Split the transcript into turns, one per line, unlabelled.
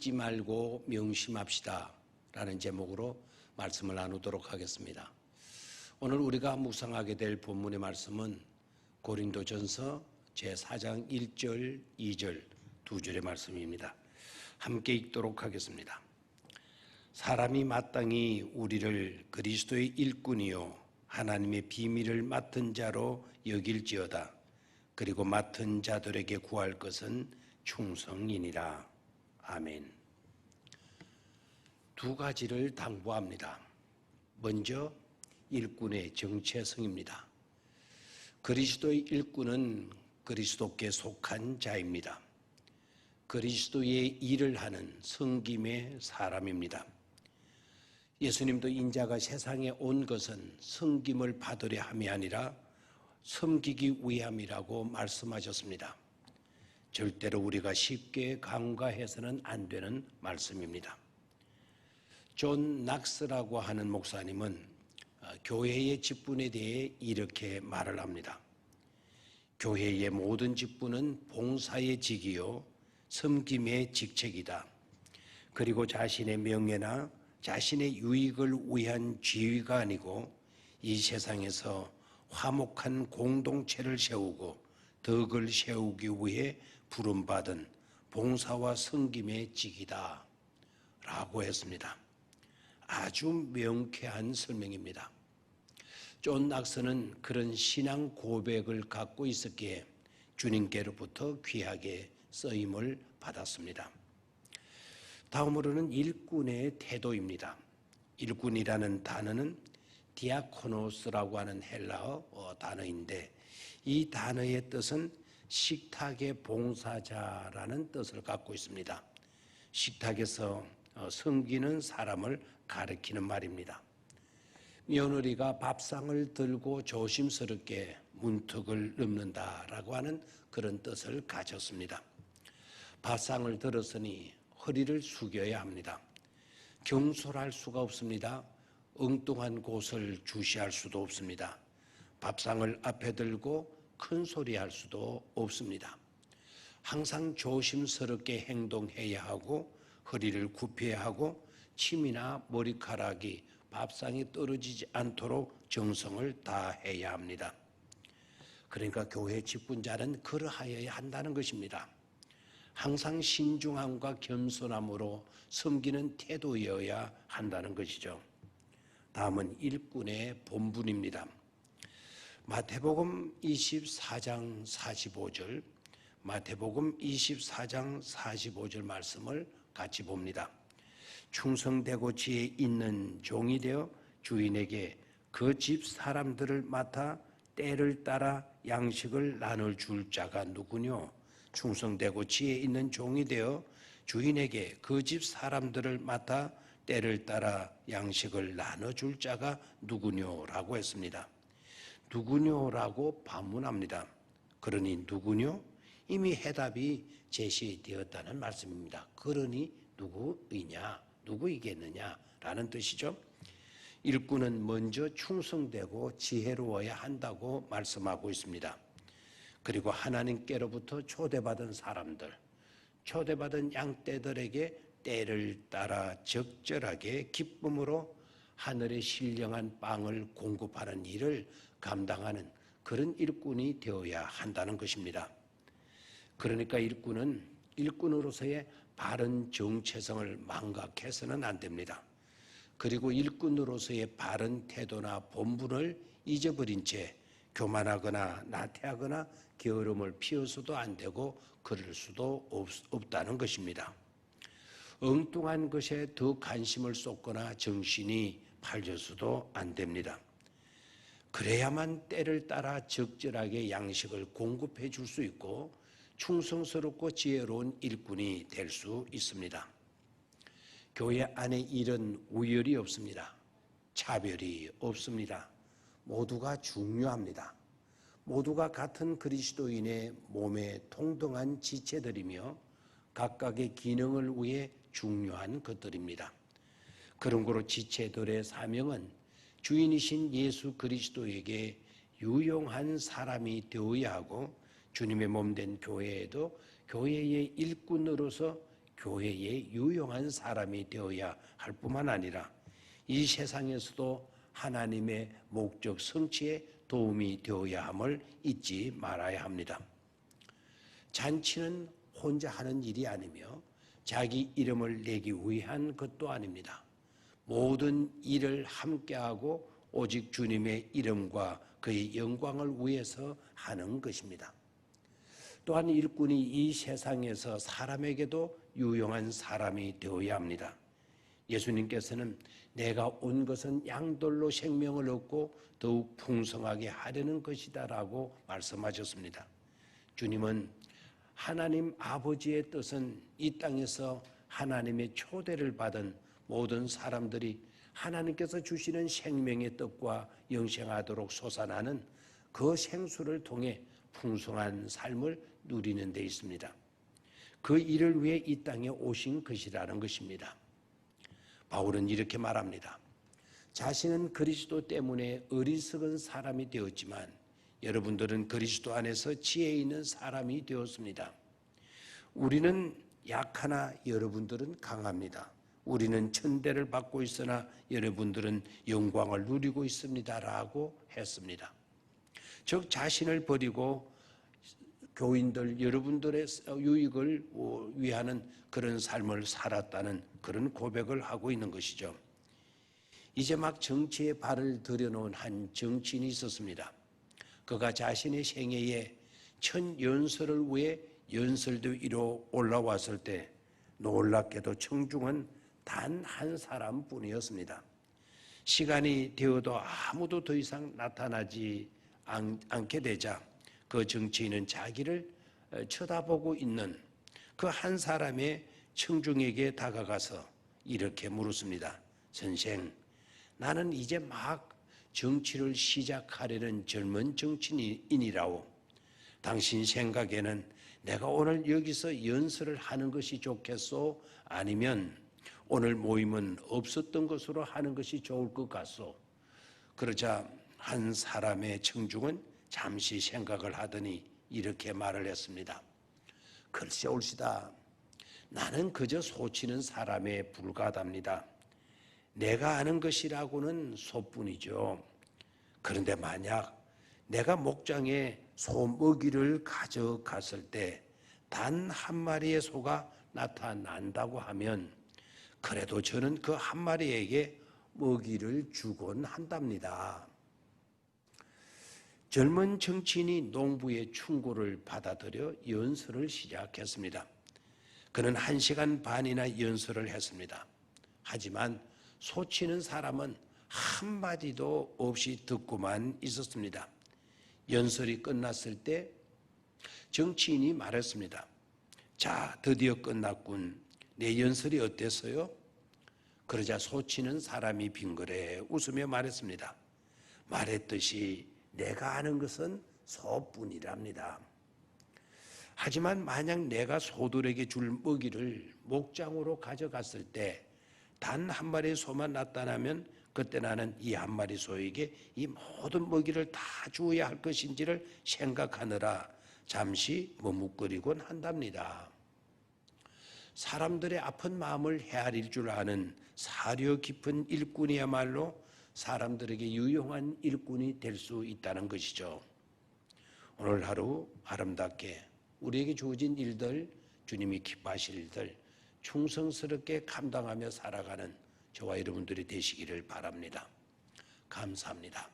잊지 말고 명심합시다 라는 제목으로 말씀을 나누도록 하겠습니다. 오늘 우리가 묵상하게 될 본문의 말씀은 고린도전서 제4장 1절, 2절 두 줄의 말씀입니다. 함께 읽도록 하겠습니다. 사람이 마땅히 우리를 그리스도의 일꾼이요 하나님의 비밀을 맡은 자로 여길지어다. 그리고 맡은 자들에게 구할 것은 충성이니라. 아멘. 두 가지를 당부합니다. 먼저 일꾼의 정체성입니다. 그리스도의 일꾼은 그리스도께 속한 자입니다. 그리스도의 일을 하는 섬김의 사람입니다. 예수님도 인자가 세상에 온 것은 섬김을 받으려 함이 아니라 섬기기 위함이라고 말씀하셨습니다. 절대로 우리가 쉽게 간과해서는 안 되는 말씀입니다. 존 낙스라고 하는 목사님은 교회의 직분에 대해 이렇게 말을 합니다. 교회의 모든 직분은 봉사의 직이요 섬김의 직책이다. 그리고 자신의 명예나 자신의 유익을 위한 지위가 아니고 이 세상에서 화목한 공동체를 세우고 덕을 세우기 위해 부름받은 봉사와 섬김의 직이다 라고 했습니다. 아주 명쾌한 설명입니다. 존 낙스는 그런 신앙 고백을 갖고 있었기에 주님께로부터 귀하게 쓰임을 받았습니다. 다음으로는 일꾼의 태도입니다. 일꾼이라는 단어는 디아코노스라고 하는 헬라어 단어인데 이 단어의 뜻은 식탁의 봉사자라는 뜻을 갖고 있습니다. 식탁에서 섬기는 사람을 가리키는 말입니다. 며느리가 밥상을 들고 조심스럽게 문턱을 넘는다라고 하는 그런 뜻을 가졌습니다. 밥상을 들었으니 허리를 숙여야 합니다. 경솔할 수가 없습니다. 엉뚱한 곳을 주시할 수도 없습니다. 밥상을 앞에 들고 큰 소리 할 수도 없습니다. 항상 조심스럽게 행동해야 하고 허리를 굽혀야 하고 침이나 머리카락이 밥상에 떨어지지 않도록 정성을 다해야 합니다. 그러니까 교회 직분자는 그러하여야 한다는 것입니다. 항상 신중함과 겸손함으로 섬기는 태도여야 한다는 것이죠. 다음은 일꾼의 본분입니다. 마태복음 24장 45절, 마태복음 24장 45절 말씀을 같이 봅니다. 충성되고 지혜 있는 종이 되어 주인에게 그 집 사람들을 맡아 때를 따라 양식을 나눌 줄 자가 누구뇨? 충성되고 지혜 있는 종이 되어 주인에게 그 집 사람들을 맡아 때를 따라 양식을 나눠줄 자가 누구뇨라고 했습니다. 누구뇨라고 반문합니다. 그러니 누구뇨? 이미 해답이 제시되었다는 말씀입니다. 그러니 누구이냐? 누구이겠느냐라는 뜻이죠. 일꾼은 먼저 충성되고 지혜로워야 한다고 말씀하고 있습니다. 그리고 하나님께로부터 초대받은 사람들, 초대받은 양떼들에게 때를 따라 적절하게 기쁨으로 하늘의 신령한 빵을 공급하는 일을 감당하는 그런 일꾼이 되어야 한다는 것입니다. 그러니까 일꾼은 일꾼으로서의 바른 정체성을 망각해서는 안 됩니다. 그리고 일꾼으로서의 바른 태도나 본분을 잊어버린 채 교만하거나 나태하거나 게으름을 피워서도 안 되고 그럴 수도 없다는 것입니다. 엉뚱한 것에 더 관심을 쏟거나 정신이 팔려서도 안 됩니다. 그래야만 때를 따라 적절하게 양식을 공급해 줄 수 있고 충성스럽고 지혜로운 일꾼이 될 수 있습니다. 교회 안에 일은 우열이 없습니다. 차별이 없습니다. 모두가 중요합니다. 모두가 같은 그리스도인의 몸에 동등한 지체들이며 각각의 기능을 위해 중요한 것들입니다. 그런 거로 지체들의 사명은 주인이신 예수 그리스도에게 유용한 사람이 되어야 하고 주님의 몸된 교회에도 교회의 일꾼으로서 교회에 유용한 사람이 되어야 할 뿐만 아니라 이 세상에서도 하나님의 목적 성취에 도움이 되어야 함을 잊지 말아야 합니다. 잔치는 혼자 하는 일이 아니며 자기 이름을 내기 위한 것도 아닙니다. 모든 일을 함께하고 오직 주님의 이름과 그의 영광을 위해서 하는 것입니다. 또한 일꾼이 이 세상에서 사람에게도 유용한 사람이 되어야 합니다. 예수님께서는 내가 온 것은 양들로 생명을 얻고 더욱 풍성하게 하려는 것이다 라고 말씀하셨습니다. 주님은 하나님 아버지의 뜻은 이 땅에서 하나님의 초대를 받은 모든 사람들이 하나님께서 주시는 생명의 뜻과 영생하도록 솟아나는 그 생수를 통해 풍성한 삶을 누리는 데 있습니다. 그 일을 위해 이 땅에 오신 것이라는 것입니다. 바울은 이렇게 말합니다. 자신은 그리스도 때문에 어리석은 사람이 되었지만 여러분들은 그리스도 안에서 지혜 있는 사람이 되었습니다. 우리는 약하나 여러분들은 강합니다. 우리는 천대를 받고 있으나 여러분들은 영광을 누리고 있습니다 라고 했습니다. 즉 자신을 버리고 교인들 여러분들의 유익을 위하는 그런 삶을 살았다는 그런 고백을 하고 있는 것이죠. 이제 막 정치에 발을 들여놓은 한 정치인이 있었습니다. 그가 자신의 생애에 첫 연설을 위해 연설대 위로 올라왔을 때 놀랍게도 청중은 단 한 사람뿐이었습니다. 시간이 되어도 아무도 더 이상 나타나지 않게 되자 그 정치인은 자기를 쳐다보고 있는 그 한 사람의 청중에게 다가가서 이렇게 물었습니다. 선생, 나는 이제 막 정치를 시작하려는 젊은 정치인이라오. 당신 생각에는 내가 오늘 여기서 연설을 하는 것이 좋겠소? 아니면 오늘 모임은 없었던 것으로 하는 것이 좋을 것 같소? 그러자 한 사람의 청중은 잠시 생각을 하더니 이렇게 말을 했습니다. 글쎄 올시다. 나는 그저 소치는 사람에 불과하답니다. 내가 아는 것이라고는 소뿐이죠. 그런데 만약 내가 목장에 소 먹이를 가져갔을 때 단 한 마리의 소가 나타난다고 하면 그래도 저는 그 한 마리에게 먹이를 주곤 한답니다. 젊은 정치인이 농부의 충고를 받아들여 연설을 시작했습니다. 그는 1시간 반이나 연설을 했습니다. 하지만 소치는 사람은 한마디도 없이 듣고만 있었습니다. 연설이 끝났을 때 정치인이 말했습니다. 자, 드디어 끝났군. 내 연설이 어땠어요? 그러자 소치는 사람이 빙그레 웃으며 말했습니다. 말했듯이 내가 아는 것은 소뿐이랍니다. 하지만 만약 내가 소들에게 줄 먹이를 목장으로 가져갔을 때 단 한 마리의 소만 나타나면 그때 나는 이 한 마리 소에게 이 모든 먹이를 다 주어야 할 것인지를 생각하느라 잠시 머뭇거리곤 한답니다. 사람들의 아픈 마음을 헤아릴 줄 아는 사려 깊은 일꾼이야말로 사람들에게 유용한 일꾼이 될 수 있다는 것이죠. 오늘 하루 아름답게 우리에게 주어진 일들, 주님이 기뻐하실 일들 충성스럽게 감당하며 살아가는 저와 여러분들이 되시기를 바랍니다. 감사합니다.